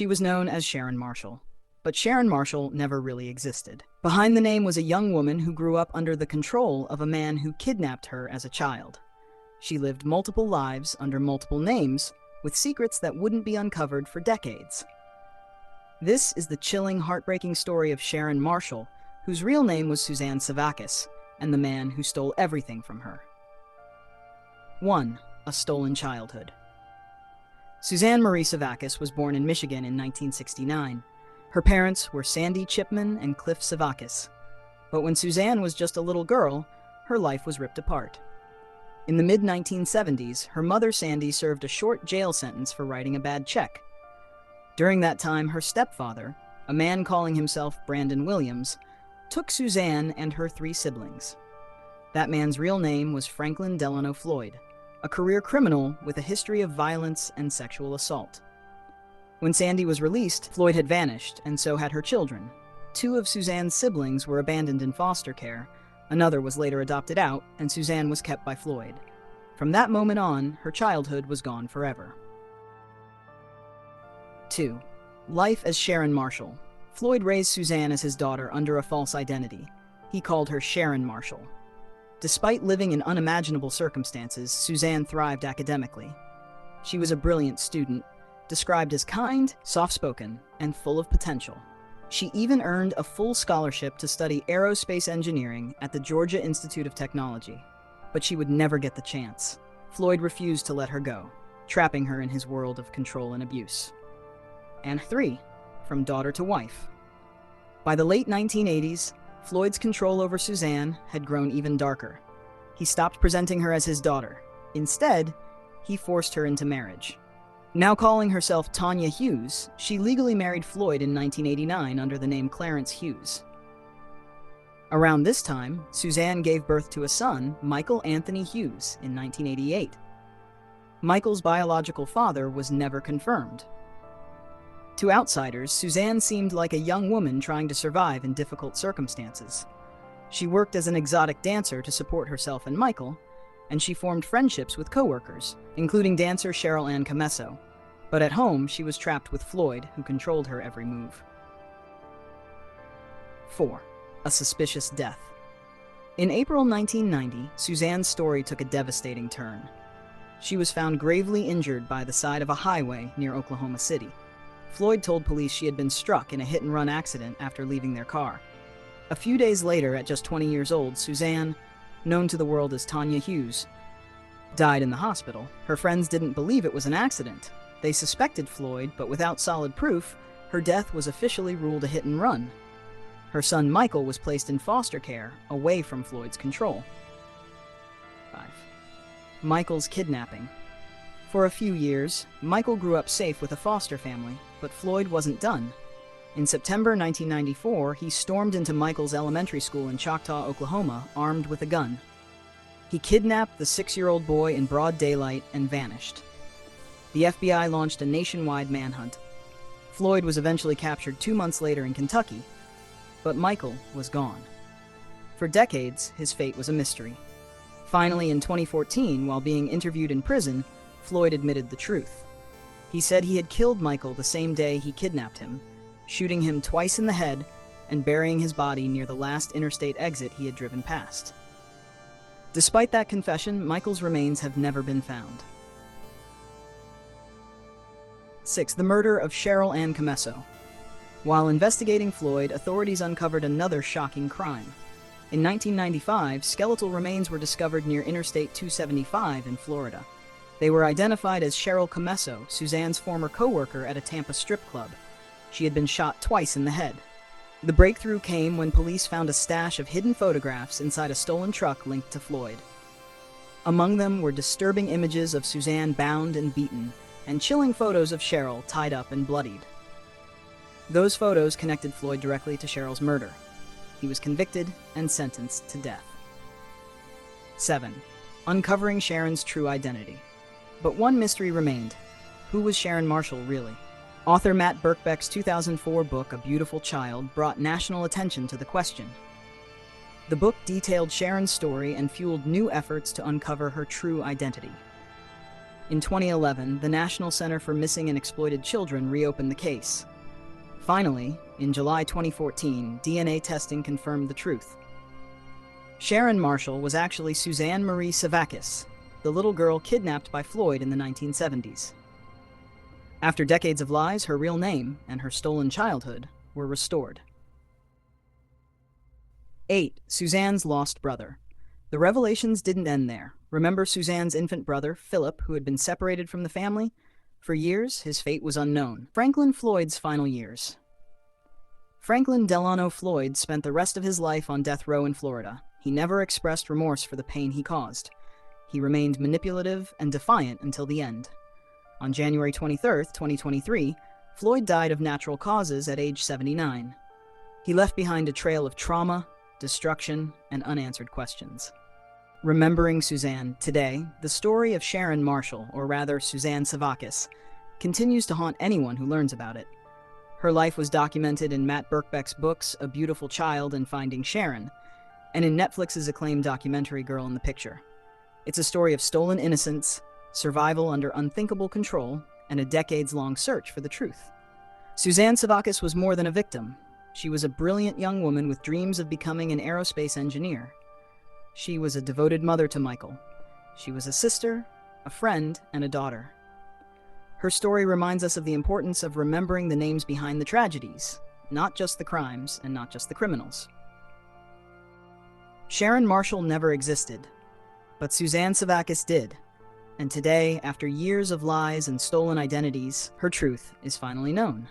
She was known as Sharon Marshall. But Sharon Marshall never really existed. Behind the name was a young woman who grew up under the control of a man who kidnapped her as a child. She lived multiple lives under multiple names, with secrets that wouldn't be uncovered for decades. This is the chilling, heartbreaking story of Sharon Marshall, whose real name was Suzanne Sevakis, and the man who stole everything from her. 1. A stolen childhood. Suzanne Marie Sevakis was born in Michigan in 1969. Her parents were Sandy Chipman and Cliff Sevakis. But when Suzanne was just a little girl, her life was ripped apart. In the mid-1970s, her mother Sandy served a short jail sentence for writing a bad check. During that time, her stepfather, a man calling himself Brandon Williams, took Suzanne and her 3 siblings. That man's real name was Franklin Delano Floyd, a career criminal with a history of violence and sexual assault. When Sandy was released, Floyd had vanished, and so had her children. 2 of Suzanne's siblings were abandoned in foster care, another was later adopted out, and Suzanne was kept by Floyd. From that moment on, her childhood was gone forever. 2. Life as Sharon Marshall. Floyd raised Suzanne as his daughter under a false identity. He called her Sharon Marshall. Despite living in unimaginable circumstances, Suzanne thrived academically. She was a brilliant student, described as kind, soft-spoken, and full of potential. She even earned a full scholarship to study aerospace engineering at the Georgia Institute of Technology. But she would never get the chance. Floyd refused to let her go, trapping her in his world of control and abuse. And 3. From daughter to wife. By the late 1980s, Floyd's control over Suzanne had grown even darker. He stopped presenting her as his daughter. Instead, he forced her into marriage. Now calling herself Tanya Hughes, she legally married Floyd in 1989 under the name Clarence Hughes. Around this time, Suzanne gave birth to a son, Michael Anthony Hughes, in 1988. Michael's biological father was never confirmed. To outsiders, Suzanne seemed like a young woman trying to survive in difficult circumstances. She worked as an exotic dancer to support herself and Michael, and she formed friendships with coworkers, including dancer Cheryl Ann Camesso. But at home, she was trapped with Floyd, who controlled her every move. 4. A suspicious death. In April 1990, Suzanne's story took a devastating turn. She was found gravely injured by the side of a highway near Oklahoma City. Floyd told police she had been struck in a hit-and-run accident after leaving their car. A few days later, at just 20 years old, Suzanne, known to the world as Tanya Hughes, died in the hospital. Her friends didn't believe it was an accident. They suspected Floyd, but without solid proof, her death was officially ruled a hit-and-run. Her son Michael was placed in foster care, away from Floyd's control. 5. Michael's kidnapping. For a few years, Michael grew up safe with a foster family, but Floyd wasn't done. In September 1994, he stormed into Michael's elementary school in Choctaw, Oklahoma, armed with a gun. He kidnapped the 6-year-old boy in broad daylight and vanished. The FBI launched a nationwide manhunt. Floyd was eventually captured 2 months later in Kentucky, but Michael was gone. For decades, his fate was a mystery. Finally, in 2014, while being interviewed in prison, Floyd admitted the truth. He said he had killed Michael the same day he kidnapped him, shooting him twice in the head and burying his body near the last interstate exit he had driven past. Despite that confession, Michael's remains have never been found. 6. The murder of Cheryl Ann Camesso. While investigating Floyd, authorities uncovered another shocking crime. In 1995, skeletal remains were discovered near Interstate 275 in Florida. They were identified as Cheryl Camesso, Suzanne's former co-worker at a Tampa strip club. She had been shot twice in the head. The breakthrough came when police found a stash of hidden photographs inside a stolen truck linked to Floyd. Among them were disturbing images of Suzanne bound and beaten, and chilling photos of Cheryl tied up and bloodied. Those photos connected Floyd directly to Cheryl's murder. He was convicted and sentenced to death. 7. Uncovering Sharon's true identity. But one mystery remained. Who was Sharon Marshall really? Author Matt Birkbeck's 2004 book, A Beautiful Child, brought national attention to the question. The book detailed Sharon's story and fueled new efforts to uncover her true identity. In 2011, the National Center for Missing and Exploited Children reopened the case. Finally, in July 2014, DNA testing confirmed the truth. Sharon Marshall was actually Suzanne Marie Sevakis, the little girl kidnapped by Floyd in the 1970s. After decades of lies, her real name and her stolen childhood were restored. 8. Suzanne's lost brother. The revelations didn't end there. Remember Suzanne's infant brother, Philip, who had been separated from the family? For years, his fate was unknown. Franklin Floyd's final years. Franklin Delano Floyd spent the rest of his life on death row in Florida. He never expressed remorse for the pain he caused. He remained manipulative and defiant until the end. On January 23, 2023, Floyd died of natural causes at age 79. He left behind a trail of trauma, destruction, and unanswered questions. Remembering Suzanne, today, the story of Sharon Marshall, or rather Suzanne Sevakis, continues to haunt anyone who learns about it. Her life was documented in Matt Birkbeck's books A Beautiful Child and Finding Sharon, and in Netflix's acclaimed documentary Girl in the Picture. It's a story of stolen innocence, survival under unthinkable control, and a decades-long search for the truth. Suzanne Sevakis was more than a victim. She was a brilliant young woman with dreams of becoming an aerospace engineer. She was a devoted mother to Michael. She was a sister, a friend, and a daughter. Her story reminds us of the importance of remembering the names behind the tragedies, not just the crimes and not just the criminals. Sharon Marshall never existed, but Suzanne Sevakis did. And today, after years of lies and stolen identities, her truth is finally known.